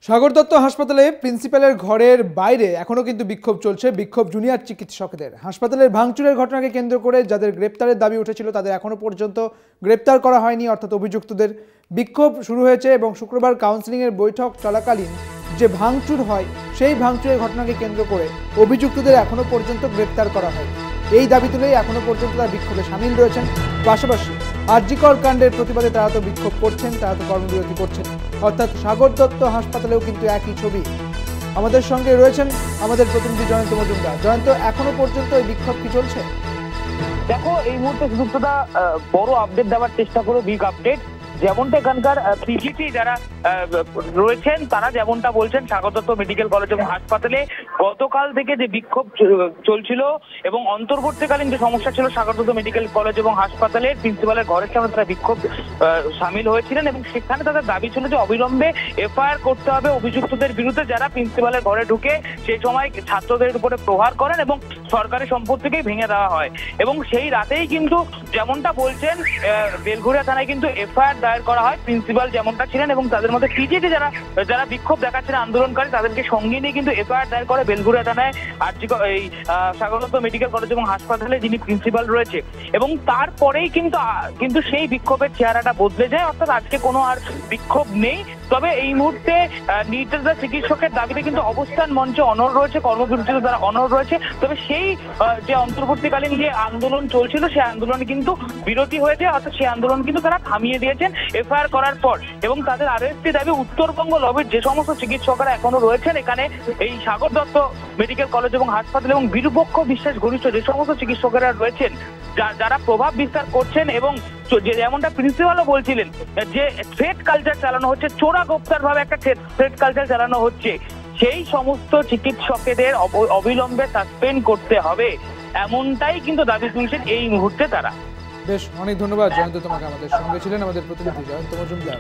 সাগর দত্ত হাসপাতালে প্রিন্সিপালের ঘরের বাইরে এখনো কিন্তু বিক্ষোভ চলছে। বিক্ষোভ জুনিয়র চিকিৎসকদের। হাসপাতালের ভাঙচুরের ঘটনাকে কেন্দ্র করে যাদের গ্রেপ্তারের দাবি উঠেছিল তাদের এখনো পর্যন্ত গ্রেপ্তার করা হয়নি, অর্থাৎ অভিযুক্তদের। বিক্ষোভ শুরু হয়েছে এবং শুক্রবার কাউন্সিলিংয়ের বৈঠক চলাকালীন যে ভাঙচুর হয় সেই ভাঙচুরের ঘটনাকে কেন্দ্র করে অভিযুক্তদের এখনো পর্যন্ত গ্রেপ্তার করা হয়। এই দাবি তুলেই এখনো পর্যন্ত তারা বিক্ষোভে সামিল রয়েছেন। পাশাপাশি আরজিকর কাণ্ডের প্রতিবাদে তারা তো বিক্ষোভ করছেন, তারা তো কর্মবিরতি করছেন। অর্থাৎ সাগর দত্ত হাসপাতালেও কিন্তু একই ছবি। আমাদের সঙ্গে রয়েছেন আমাদের প্রতিনিধি জয়ন্ত মজুমদার। জয়ন্ত, এখনো পর্যন্ত এই বিক্ষোভ কি চলছে? দেখো, এই মুহূর্তে সুযুক্তটা বড় আপডেট দেওয়ার চেষ্টা করো, বিগ আপডেট। যেমনটা এখানকার পিজিটি যারা রয়েছেন তারা যেমনটা বলছেন, সাগর দত্ত মেডিকেল কলেজ এবং হাসপাতালে গতকাল থেকে যে বিক্ষোভ চলছিল এবং অন্তর্বর্তীকালীন যে সমস্যা ছিল সাগর দত্ত মেডিকেল কলেজ এবং হাসপাতালের প্রিন্সিপালের ঘরের সামনে তারা বিক্ষোভ সামিল হয়েছিলেন এবং সেখানে তাদের দাবি ছিল যে অবিলম্বে এফআইআর করতে হবে অভিযুক্তদের বিরুদ্ধে যারা প্রিন্সিপালের ঘরে ঢুকে সেই সময় ছাত্রদের উপরে প্রহার করেন এবং সরকারি সম্পত্তিকেই ভেঙে দেওয়া হয়। এবং সেই রাতেই কিন্তু যেমনটা বলছেন বেলঘরিয়া থানায় কিন্তু এফআইআর দায়ের করা হয়। প্রিন্সিপাল যেমনটা ছিলেন এবং তাদের মধ্যে পিজিটি যারা বিক্ষোভ দেখাচ্ছেন আন্দোলনকারী তাদেরকে সঙ্গে নিয়ে কিন্তু এফআইআর দায়ের করে বেলঘরিয়া থানায় এই সাগর দত্ত মেডিকেল কলেজ এবং হাসপাতালে যিনি প্রিন্সিপাল রয়েছে। এবং তারপরেই কিন্তু সেই বিক্ষোভের চেহারাটা বদলে যায়, অর্থাৎ আজকে কোনো আর বিক্ষোভ নেই। তবে এই মুহূর্তে নির্যাতিত চিকিৎসকের দাবিতে কিন্তু অবস্থান মঞ্চে অনড় রয়েছে, কর্মবিরতিতে তারা অনড় রয়েছে। তবে সেই যে অন্তর্বর্তীকালীন যে আন্দোলন চলছিল সেই আন্দোলনে কিন্তু বিরতি হয়েছে, অর্থাৎ সেই আন্দোলন কিন্তু তারা থামিয়ে দিয়েছেন এফআইআর করার পর। এবং তাদের আরো একটি দাবি, উত্তরবঙ্গ লবির যে সমস্ত চিকিৎসকরা এখনো রয়েছেন এখানে এই সাগর দত্ত মেডিকেল কলেজ এবং হাসপাতাল এবং বীরপক্ষ বিশ্বাস ঘনিষ্ঠ যে সমস্ত চিকিৎসকেরা রয়েছেন যারা প্রভাব বিস্তার করছেন এবং যেমনটা প্রিন্সিপালও বলছিলেন যে থ্রেট কালচার চালানো হচ্ছে, চোরা গোপ্তার ভাবে একটা থ্রেট কালচার চালানো হচ্ছে, সেই সমস্ত চিকিৎসকদের অবিলম্বে সাসপেন্ড করতে হবে, এমনটাই কিন্তু দাবি তুলছেন এই মুহূর্তে তারা। বেশ, অনেক ধন্যবাদ জয়ন্ত, তোমাকে। আমাদের সঙ্গে ছিলেন আমাদের প্রতিনিধি জয়ন্ত মজুমদার।